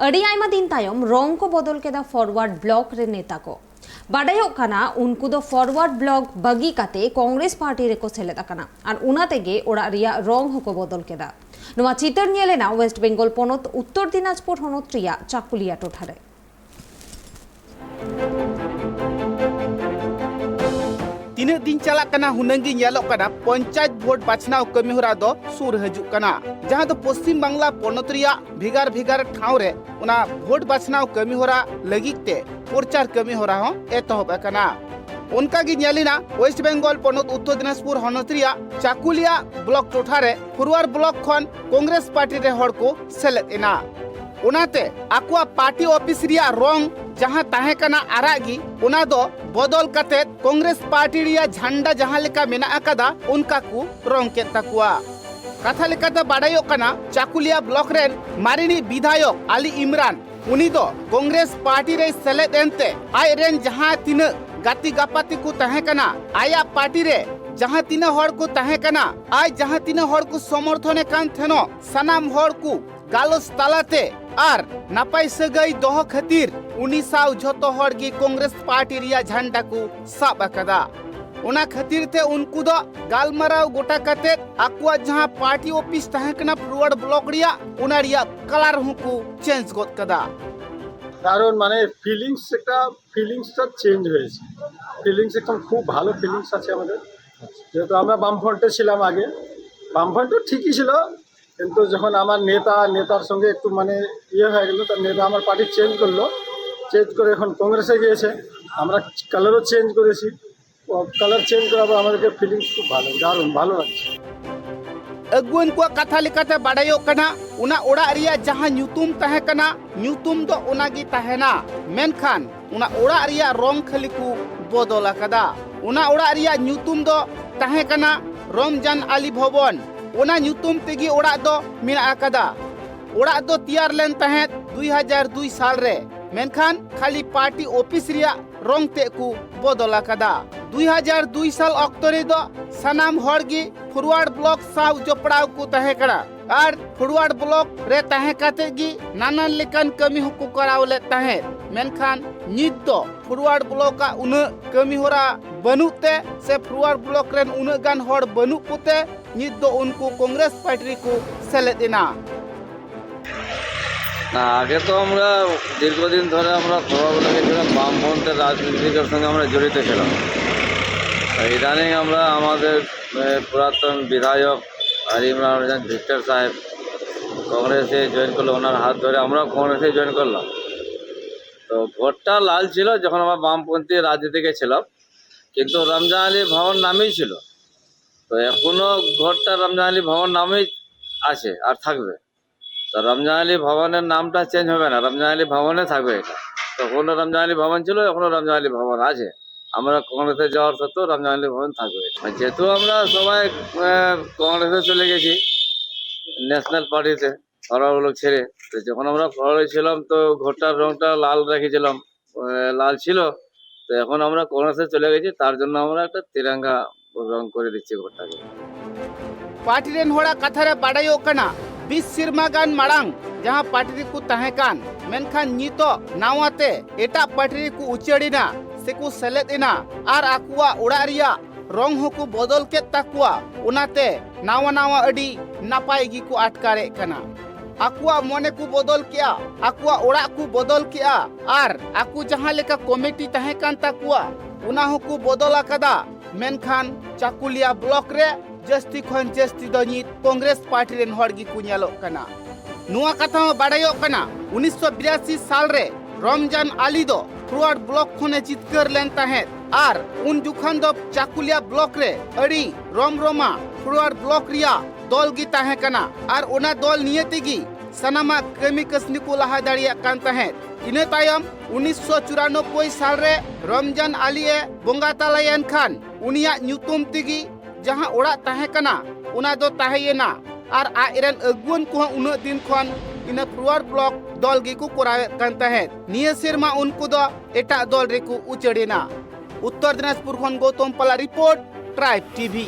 अड़ी आयमा दिन तायम रंग को बदल केदा फॉरवर्ड ब्लॉक रे नेता को बाडायोग काना उनको दो फॉरवर्ड ब्लॉक बगी काते कांग्रेस पार्टी रे को सेलेदा काना और उना तेगे ओड़ा रिया रंग हको बदल केदा नोवा चितर नेलेना वेस्ट बेंगल पनत उत्तर दिनाजपुर हनत रिया चाकुलिया टोठारे तीन दिन चलना हुनंगी पंचायत भोट बाछनाव कमीहरा दो सुर हजुना जहां दो पश्चिम बांग्ला पनत भिगार भिगार ठाव रे उना भोट बाछनाव कमीहरा लगिते प्रचार कमीहरा हो एतहबना उनका गी नेलिना waste Bengal पनत Uttar Dinajpur हनत Chakulia block टोठारे फुरवार block खन कांग्रेस पार्टी रे हड़ को सेलेदना उनाते आकुआ पार्टी ऑफिस रिया रंग जहां ताहे कना आरागी उना दो बदल काते कांग्रेस पार्टी रिया झंडा जहां लेका मेना अकादा उनका को रंग के तकुआ कथा लेकाते बाडायो कना चाकुलिया ब्लॉक रेन मारिनी विधायक आली इमरान उनी दो कांग्रेस पार्टी रे सेलेद एनते आय रेन जहां तीन गाती गापाती को ताहे कना आया पार्टी रे जहां तीन हड़ को ताहे कना आय जहां तीन हड़ को समर्थन कान थेनो सनाम हड़ को गालोस तालाते आर नापाई सगई दोह खातिर उनी साव झोतो हड़ गी कांग्रेस पार्टी रिया झंडा को साब अकदा उना खातिर ते उनको दो गालमाराव गोटा कते आकुआ जहां पार्टी ऑफिस ताहे कना फॉरवर्ड ब्लॉक रिया उना रिया कलर हुकु चेंज गत कदा কারণ মানে ফিলিংসটা চেঞ্জ হয়েছে ফিলিংস একদম খুব ভালো ফিলিংস আছে আমাদের যেহেতু আমরা বামফ্রন্টে ছিলাম আগে বামফ্রন্টও ঠিকই ছিল কিন্তু যখন আমার নেতার সঙ্গে একটু মানে ইয়ে হয়ে গেল তার নেতা আমার পার্টি চেঞ্জ করলো চেঞ্জ করে এখন কংগ্রেসে গিয়েছে আমরা কালারও চেঞ্জ করেছি কালার চেঞ্জ করার পর আমাদেরকে ফিলিংস খুব ভালো দারুণ ভালো লাগছে अगुन को कथा लेकाते बाडायो कना उना ओड़ा रिया जहां न्यूतुम ताहे कना न्यूतुम दो उना गी ताहेना मेनखान उना ओड़ा रिया रंग खली को बदल अकदा उना ओड़ा रिया न्यूतुम दो ताहे कना रमजान आली भवन उना न्यूतुम तेगी ओड़ा दो मेना अकदा ओड़ा दो तैयार लेन ताहे 2002 साल रे मेनखान खाली पार्टी ऑफिस रिया रंग ते को बदल अकदा 2002 साल अक्टोबर दो सनाम हड़गी फॉरवर्ड ब्लॉक साव जोपड़ाव को तहे करा और फॉरवर्ड ब्लॉक रे तहे काते गी नाना लेकन कमी हुकु करावले तहे मेनखान नित दो फॉरवर्ड ब्लॉक का उन कमी होरा बनुते से फॉरवर्ड ब्लॉक रेन उन गान हड़ बनु पुते नित दो उनको कांग्रेस पार्टी को सेलेदेना ना आगे तो আমরা দীর্ঘদিন ধরে আমরা খবরগুলোকে ছিলাম বামপন্থী রাজনীতির সঙ্গে আমরা জড়িত ছিলাম ইদানিং আমরা আমাদের পুরাতন বিধায়ক আর ইমরান ভিক্টর সাহেব কংগ্রেসে জয়েন করলো ওনার হাত ধরে আমরা কংগ্রেসে জয়েন করলাম তো ভোটটা লাল ছিল যখন আমরা বামপন্থী রাজনীতিকে ছিলাম কিন্তু রমজান আলী ভবন নামেই ছিল তো এখনো ভোটটা রমজান আলী ভবন নামেই আছে আর থাকবে তো রমজান আলী ভবনের নামটা চেঞ্জ হবে না রমজান আলী ভবনে থাকবে এটা তখনও রমজান আলী ভবন ছিল এখনো রমজান আলী ভবন আছে আমরা কংগ্রেসে যাওয়ার সত্ত্বেও রমজান আলী ভবন থাকবে যেহেতু আমরা সবাই কংগ্রেসে চলে গেছি ন্যাশনাল পার্টিতে ফরওয়ার্ড ছেড়ে তো যখন আমরা ফরওয়ার্ডে ছিলাম তো ভোটার রংটা লাল রেখেছিলাম লাল ছিল তো এখন আমরা কংগ্রেসে চলে গেছি তার জন্য আমরা একটা তিরঙ্গা রং করে দিচ্ছি ভোটটাকে पार्टी रेन होड़ा कथा रे बाडायो कना 20 सिरमा गान मांग जहां पार्टी को ताहे कान मेनखान नितो नावाते एटा पार्टी को उचेड़िना सेकु सेलेदिना आर आकुआ ओड़ा रिया रंग होकु बदल के ताकुआ उनाते नावा नावा अडी नापाय गी को अटकारे कना आकुआ मने को बदल किया आकुआ ओड़ा को बदल किया आर आकु जहां लेका कमिटी ताहे कान ताकुआ उना होकु बदल अकदा मेनखान चाकुलिया ब्लॉक रे जस्ती खन जस्ती दनित कांग्रेस पार्टी रेन हड़गी को नेलो कना नुआ कथा बाडायो कना 1982 साल रे रमजान आली दो फॉरवर्ड ब्लॉक खने जितकर लेन ताहे आर उन जुखान दो चाकुलिया ब्लॉक रे अड़ी रमरमा फॉरवर्ड ब्लॉक रिया दल गी ताहे कना आर ओना दल नियतिगी सनामा कमी कसनी को लहा दाड़िया कान ताहे इने तायम 1994 साल रे रमजान आली ए बोंगा तालायन खान उनिया न्यूतुम तिगी जहां ओड़ा ताहे कना उना दो ताहेना आर आइरन अगुन को उन दिन खन इन फॉरवर्ड ब्लॉक दल गी को कोरावे कान ताहे निये सिरमा उनको दो एटा दल रे को उचेड़ेना उत्तर दिनाजपुर खन गौतम पला रिपोर्ट ट्राइब टीवी।